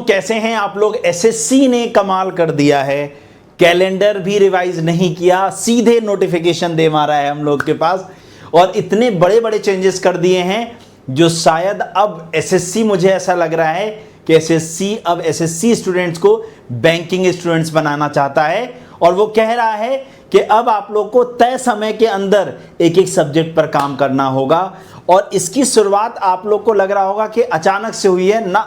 कैसे हैं आप लोग। एसएससी ने कमाल कर दिया है, कैलेंडर भी रिवाइज नहीं किया, सीधे नोटिफिकेशन दे मारा है हम लोग के पास और इतने बड़े बड़े चेंजेस कर दिए हैं जो शायद अब एसएससी, मुझे ऐसा लग रहा है कि एसएससी अब एसएससी स्टूडेंट्स को बैंकिंग स्टूडेंट्स बनाना चाहता है और वो कह रहा है कि अब आप लोग को तय समय के अंदर एक एक सब्जेक्ट पर काम करना होगा। और इसकी शुरुआत आप लोग को लग रहा होगा कि अचानक से हुई है ना,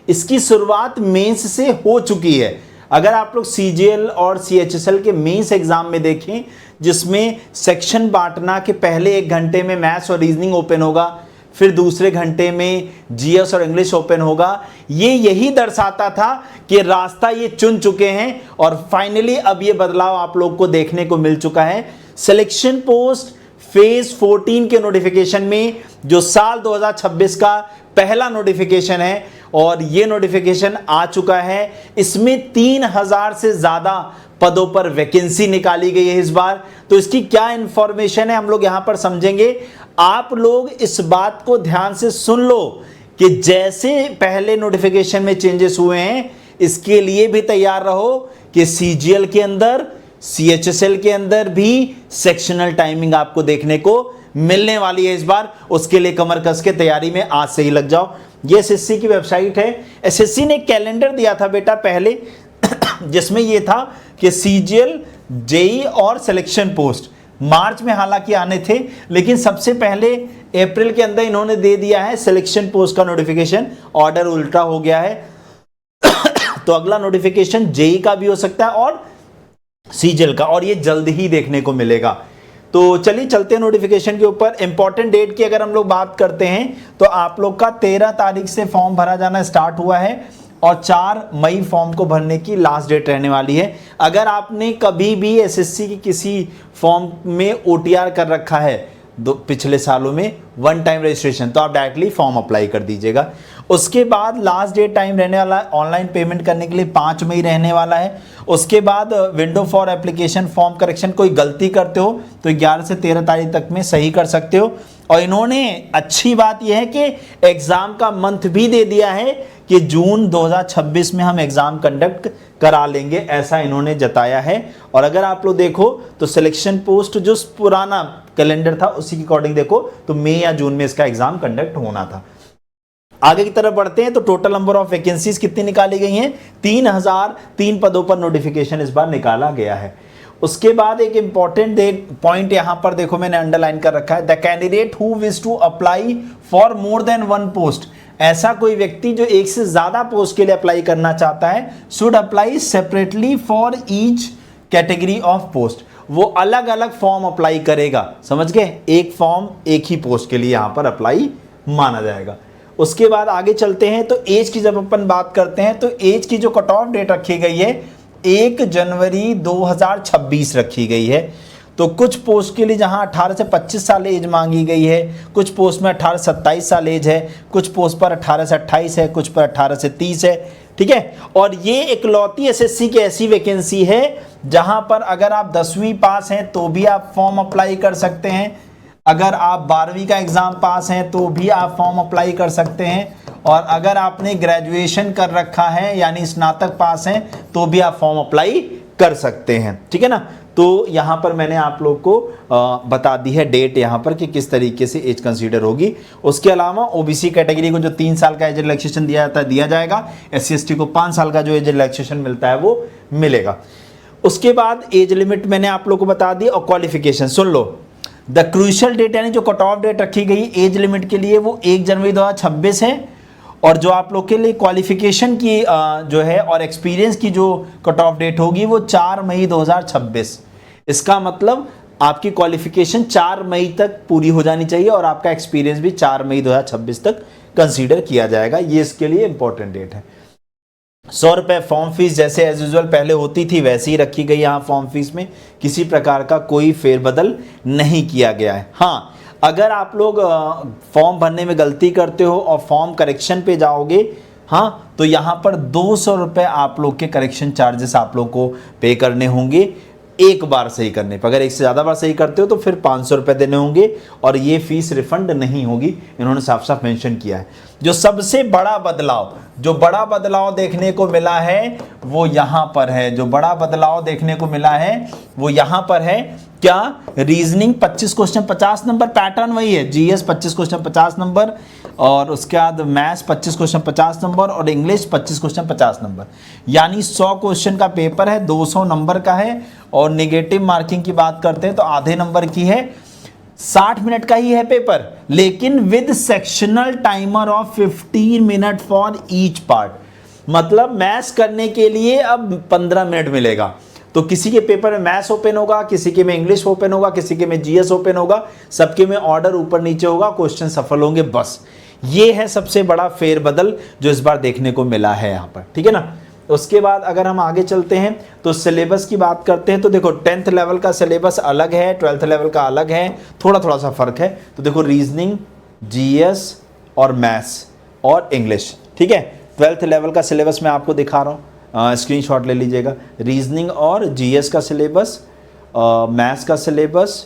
इसकी शुरुआत मेंस से हो चुकी है। अगर आप लोग सीजीएल और सीएचएसएल के मेंस एग्जाम में देखें, जिसमें सेक्शन बांटना के पहले 1 घंटे में मैथ्स और रीजनिंग ओपन होगा, फिर दूसरे घंटे में जीएस और इंग्लिश ओपन होगा, ये यही दर्शाता था कि रास्ता ये चुन चुके हैं और फाइनली अब ये बदलाव आप लोग को देखने को मिल चुका है। सिलेक्शन पोस्ट फेज 14 के नोटिफिकेशन में, जो साल 2026 का पहला नोटिफिकेशन है और ये नोटिफिकेशन आ चुका है, इसमें 3000 से ज्यादा पदों पर वैकेंसी निकाली गई है इस बार। तो इसकी क्या इंफॉर्मेशन है हम लोग यहां पर समझेंगे। आप लोग इस बात को ध्यान से सुन लो कि जैसे पहले नोटिफिकेशन में चेंजेस हुए हैं, इसके लिए भी तैयार रहो कि सीजीएल के अंदर, सीएचएसएल के अंदर भी सेक्शनल टाइमिंग आपको देखने को मिलने वाली है इस बार। उसके लिए कमर कस के तैयारी में आज से ही लग जाओ। ये एसएससी की वेबसाइट है। एसएससी ने कैलेंडर दिया था बेटा पहले जिसमें यह था कि सीजीएल, जेई और सिलेक्शन पोस्ट मार्च में हालांकि आने थे, लेकिन सबसे पहले अप्रैल के अंदर इन्होंने दे दिया है सिलेक्शन पोस्ट का नोटिफिकेशन। ऑर्डर उल्टा हो गया है तो अगला नोटिफिकेशन जेई का भी हो सकता है और सीजीएल का, और ये जल्द ही देखने को मिलेगा। तो चलिए चलते हैं नोटिफिकेशन के ऊपर। इंपॉर्टेंट डेट की अगर हम लोग बात करते हैं तो आप लोग का 13 तारीख से फॉर्म भरा जाना स्टार्ट हुआ है और 4 मई फॉर्म को भरने की लास्ट डेट रहने वाली है। अगर आपने कभी भी एसएससी की किसी फॉर्म में ओटीआर कर रखा है पिछले सालों में, 1 टाइम रजिस्ट्रेशन, तो आप डायरेक्टली फॉर्म अप्लाई कर दीजिएगा। उसके बाद लास्ट डेट टाइम रहने वाला है ऑनलाइन पेमेंट करने के लिए 5 मई रहने वाला है। उसके बाद window for application form correction, कोई गलती करते हो तो 11 से 13 तारीख तक में सही कर सकते हो। और इन्होंने अच्छी बात यह है कि एग्जाम का मंथ भी दे दिया है कि जून 2026 में हम एग्जाम कंडक्ट करा लेंगे, ऐसा इन्होंने जताया है। और अगर आप लोग देखो तो सिलेक्शन पोस्ट जो पुराना कैलेंडर था उसी के अकॉर्डिंग देखो तो मई या जून में इसका एग्जाम कंडक्ट होना था। आगे की तरफ बढ़ते हैं तो टोटल नंबर ऑफ वैकेंसीज कितनी निकाली गई हैं, 3003 पदों पर नोटिफिकेशन इस बार निकाला गया है। उसके बाद एक इंपॉर्टेंट पॉइंट यहां पर देखो मैंने अंडरलाइन कर रखा है, the candidate who wish to apply for more than 1 post. ऐसा कोई व्यक्ति जो एक से ज्यादा पोस्ट के लिए अप्लाई करना चाहता है, should apply separately for each category of post. वो अलग अलग फॉर्म अप्लाई करेगा, समझ गए, एक फॉर्म एक ही पोस्ट के लिए यहां पर अप्लाई माना जाएगा। उसके बाद आगे चलते हैं तो एज की जब अपन बात करते हैं तो एज की जो कट ऑफ डेट रखी गई है 1 जनवरी 2026 रखी गई है। तो कुछ पोस्ट के लिए जहां 18 से 25 साल एज मांगी गई है, कुछ पोस्ट में 18 से 27 साल एज है, कुछ पोस्ट पर 18 से 28 है, कुछ पर 18 से 30 है, ठीक है। और ये इकलौती एसएससी की ऐसी वैकेंसी है जहां पर अगर आप 10वीं पास हैं तो भी आप फॉर्म अप्लाई कर सकते हैं, अगर आप 12वीं का एग्जाम पास हैं तो भी आप फॉर्म अप्लाई कर सकते हैं, और अगर आपने ग्रेजुएशन कर रखा है यानी स्नातक पास हैं तो भी आप फॉर्म अप्लाई कर सकते हैं, ठीक है ना। तो यहां पर मैंने आप लोग को बता दी है डेट यहां पर कि किस तरीके से एज कंसीडर होगी। उसके अलावा ओबीसी कैटेगरी को जो 3 साल का एज रिलैक्सेशन दिया जाता है दिया जाएगा, एससी एसटी को 5 साल का जो एज रिलैक्सेशन मिलता है वो मिलेगा। उसके बाद एज लिमिट मैंने आप लोग को बता दी और क्वालिफिकेशन सुन लो। द क्रूशियल डेट यानी जो कट ऑफ डेट रखी गई एज लिमिट के लिए वो 1 जनवरी 2026 है, और जो आप लोग के लिए क्वालिफिकेशन की जो है और एक्सपीरियंस की जो कट ऑफ डेट होगी वो 4 मई 2026। इसका मतलब आपकी क्वालिफिकेशन 4 मई तक पूरी हो जानी चाहिए और आपका एक्सपीरियंस भी 4 मई 2026 तक कंसीडर किया जाएगा। ये इसके लिए इंपॉर्टेंट डेट है। 100 रुपये फॉर्म फीस जैसे एज यूजुअल पहले होती थी वैसे ही रखी गई। यहाँ फॉर्म फीस में किसी प्रकार का कोई फेरबदल नहीं किया गया है। हाँ, अगर आप लोग फॉर्म भरने में गलती करते हो और फॉर्म करेक्शन पे जाओगे, हाँ, तो यहाँ पर 200 रुपये आप लोग के करेक्शन चार्जेस आप लोग को पे करने होंगे। एक बार सही करने पर। अगर एक से ज़्यादा बार सही करते हो तो फिर 500 रुपये देने होंगे और ये फीस रिफंड नहीं होगी, इन्होंने साफ साफ मेंशन किया है। जो सबसे बड़ा बदलाव, जो बड़ा बदलाव देखने को मिला है वो यहाँ पर है, जो बड़ा बदलाव देखने को मिला है वो यहाँ पर है। क्या? रीजनिंग 25 क्वेश्चन 50 नंबर, पैटर्न वही है, जीएस 25 क्वेश्चन 50 नंबर, और उसके बाद मैथ्स 25 क्वेश्चन 50 नंबर, और इंग्लिश 25 क्वेश्चन 50 नंबर। यानी 100 क्वेश्चन का पेपर है, 200 नंबर का है। और नेगेटिव मार्किंग की बात करते हैं तो आधे नंबर की है, 60 मिनट का ही है पेपर, लेकिन with sectional timer of 15 minute for each part. मतलब मैथ्स करने के लिए अब 15 मिनट मिलेगा। तो किसी के पेपर में मैथ्स ओपन होगा, किसी के में इंग्लिश ओपन होगा, किसी के में जीएस ओपन होगा, सबके में ऑर्डर ऊपर नीचे होगा, क्वेश्चन सफल होंगे। बस ये है सबसे बड़ा फेरबदल जो इस बार देखने को मिला है यहाँ पर, ठीक है ना। उसके बाद अगर हम आगे चलते हैं तो सिलेबस की बात करते हैं तो देखो 10th लेवल का सिलेबस अलग है, 12th लेवल का अलग है, थोड़ा थोड़ा सा फर्क है। तो देखो रीजनिंग, जीएस और मैथ्स और इंग्लिश, ठीक है। 12th लेवल का सिलेबस मैं आपको दिखा रहा हूँ, स्क्रीनशॉट ले लीजिएगा। रीजनिंग और जीएस का सिलेबस, मैथ्स का सिलेबस,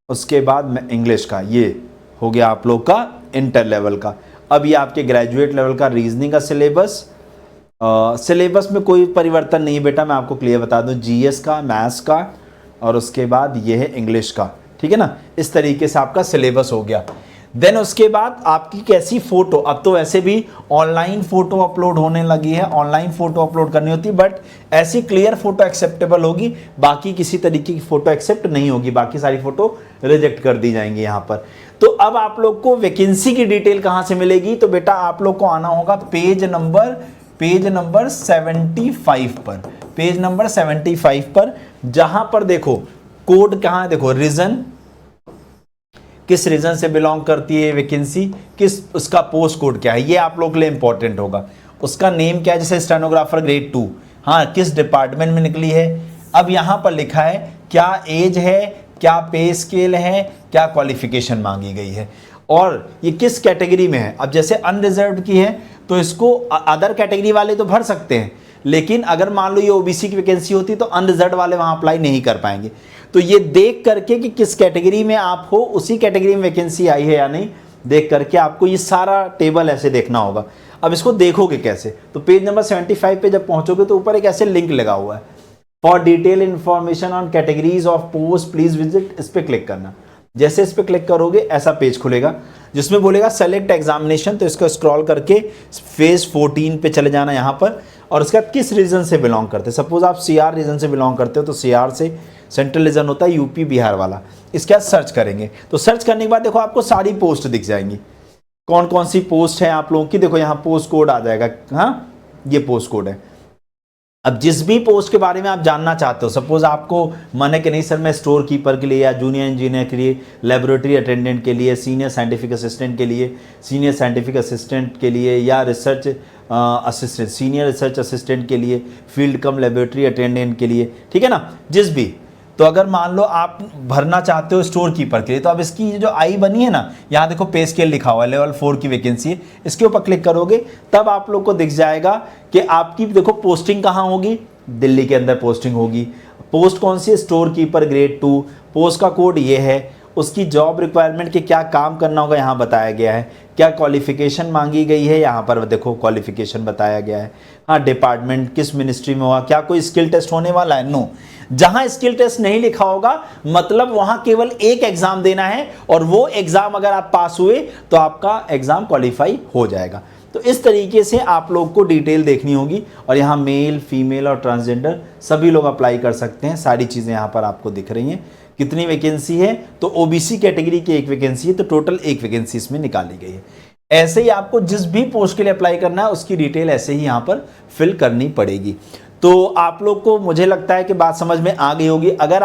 उसके बाद इंग्लिश का, ये हो गया आप लोग का इंटर लेवल का। अब ये आपके ग्रेजुएट लेवल का रीजनिंग का सिलेबस। सिलेबस में कोई परिवर्तन नहीं बेटा, मैं आपको क्लियर बता दूं, जीएस का, मैथ्स का, और उसके बाद ये है इंग्लिश का, ठीक है ना। इस तरीके से आपका सिलेबस हो गया। देन उसके बाद आपकी कैसी फोटो, अब तो वैसे भी ऑनलाइन फोटो अपलोड होने लगी है, ऑनलाइन फोटो अपलोड करनी होती, बट ऐसी क्लियर फोटो एक्सेप्टेबल होगी, बाकी किसी तरीके की फोटो एक्सेप्ट नहीं होगी, बाकी सारी फोटो रिजेक्ट कर दी जाएंगी यहाँ पर। तो अब आप लोग को वैकेंसी की डिटेल कहाँ से मिलेगी, तो बेटा आप लोग को आना होगा पेज नंबर 75 पर, पेज नंबर 75 पर, जहां पर देखो कोड कहां है, देखो रीजन, किस रीजन से बिलोंग करती है वैकेंसी, किस उसका पोस्ट कोड क्या है, ये आप लोग के लिए इंपॉर्टेंट होगा। उसका नेम क्या है, जैसे स्टेनोग्राफर ग्रेड 2, हाँ किस डिपार्टमेंट में निकली है। अब यहां पर लिखा है क्या एज है, क्या पे स्केल है, क्या क्वालिफिकेशन मांगी गई है, और ये किस कैटेगरी में है। अब जैसे अनरिजर्व्ड की है तो इसको अदर कैटेगरी वाले तो भर सकते हैं, लेकिन अगर मान लो ये ओबीसी की वैकेंसी होती तो अनरिजर्व्ड वाले वहां अप्लाई नहीं कर पाएंगे। तो ये देख करके कि किस कैटेगरी में आप हो, उसी कैटेगरी में वैकेंसी आई है या नहीं, देख करके आपको ये सारा टेबल ऐसे देखना होगा। अब इसको देखोगे कैसे, तो पेज नंबर 75 पे जब पहुंचोगे तो ऊपर एक ऐसे लिंक लगा हुआ है, for detail information on categories of post please visit, इस पर क्लिक करना। जैसे इस पर क्लिक करोगे ऐसा पेज खुलेगा जिसमें बोलेगा सेलेक्ट एग्जामिनेशन, तो इसको स्क्रॉल करके फेज 14 पे चले जाना यहाँ पर, और उसके बाद किस रीजन से बिलोंग करते हैं। सपोज आप सीआर रीजन से बिलोंग करते हो तो सीआर से, सेंट्रल रीजन होता है यूपी बिहार वाला, इसके बाद सर्च करेंगे। तो सर्च करने के बाद देखो आपको सारी पोस्ट दिख जाएंगी, कौन कौन सी पोस्ट है आप लोगों की। देखो यहाँ पोस्ट कोड आ जाएगा, हाँ ये पोस्ट कोड है। अब जिस भी पोस्ट के बारे में आप जानना चाहते हो, सपोज आपको मन है कि नहीं सर मैं स्टोर कीपर के लिए, या जूनियर इंजीनियर के लिए, लेबोरेटरी अटेंडेंट के लिए, सीनियर साइंटिफिक असिस्टेंट के लिए, सीनियर साइंटिफिक असिस्टेंट के लिए, या research assistant, senior research assistant के लिए, फील्ड कम लेबोरेटरी अटेंडेंट के लिए, ठीक है ना, जिस भी। तो अगर मान लो आप भरना चाहते हो स्टोर कीपर के लिए, तो अब इसकी जो आई बनी है ना, यहाँ देखो पे स्केल लिखा हुआ है, लेवल 4 की वैकेंसी है, इसके ऊपर क्लिक करोगे तब आप लोग को दिख जाएगा कि आपकी देखो पोस्टिंग कहाँ होगी, दिल्ली के अंदर पोस्टिंग होगी। पोस्ट कौन सी है, स्टोर कीपर ग्रेड 2, पोस्ट का कोड ये है, उसकी जॉब रिक्वायरमेंट के क्या काम करना होगा यहाँ बताया गया है, क्या क्वालिफिकेशन मांगी गई है यहाँ पर देखो क्वालिफिकेशन बताया गया है, हाँ डिपार्टमेंट किस मिनिस्ट्री में होगा, क्या कोई स्किल टेस्ट होने वाला है, नो। जहां स्किल टेस्ट नहीं लिखा होगा मतलब वहां केवल एक एग्जाम देना है, और वो एग्जाम अगर आप पास हुए तो आपका एग्जाम क्वालिफाई हो जाएगा। तो इस तरीके से आप लोग को डिटेल देखनी होगी, और यहाँ मेल फीमेल और ट्रांसजेंडर सभी लोग अप्लाई कर सकते हैं। सारी चीज़ें यहाँ पर आपको दिख रही हैं। कितनी वैकेंसी है, तो ओबीसी कैटेगरी की एक वैकेंसी है, तो टोटल एक वैकेंसी इसमें निकाली गई है। ऐसे ही आपको जिस भी पोस्ट के लिए अप्लाई करना है उसकी डिटेल ऐसे ही यहाँ पर फिल करनी पड़ेगी। तो आप लोग को मुझे लगता है कि बात समझ में आ गई होगी। अगर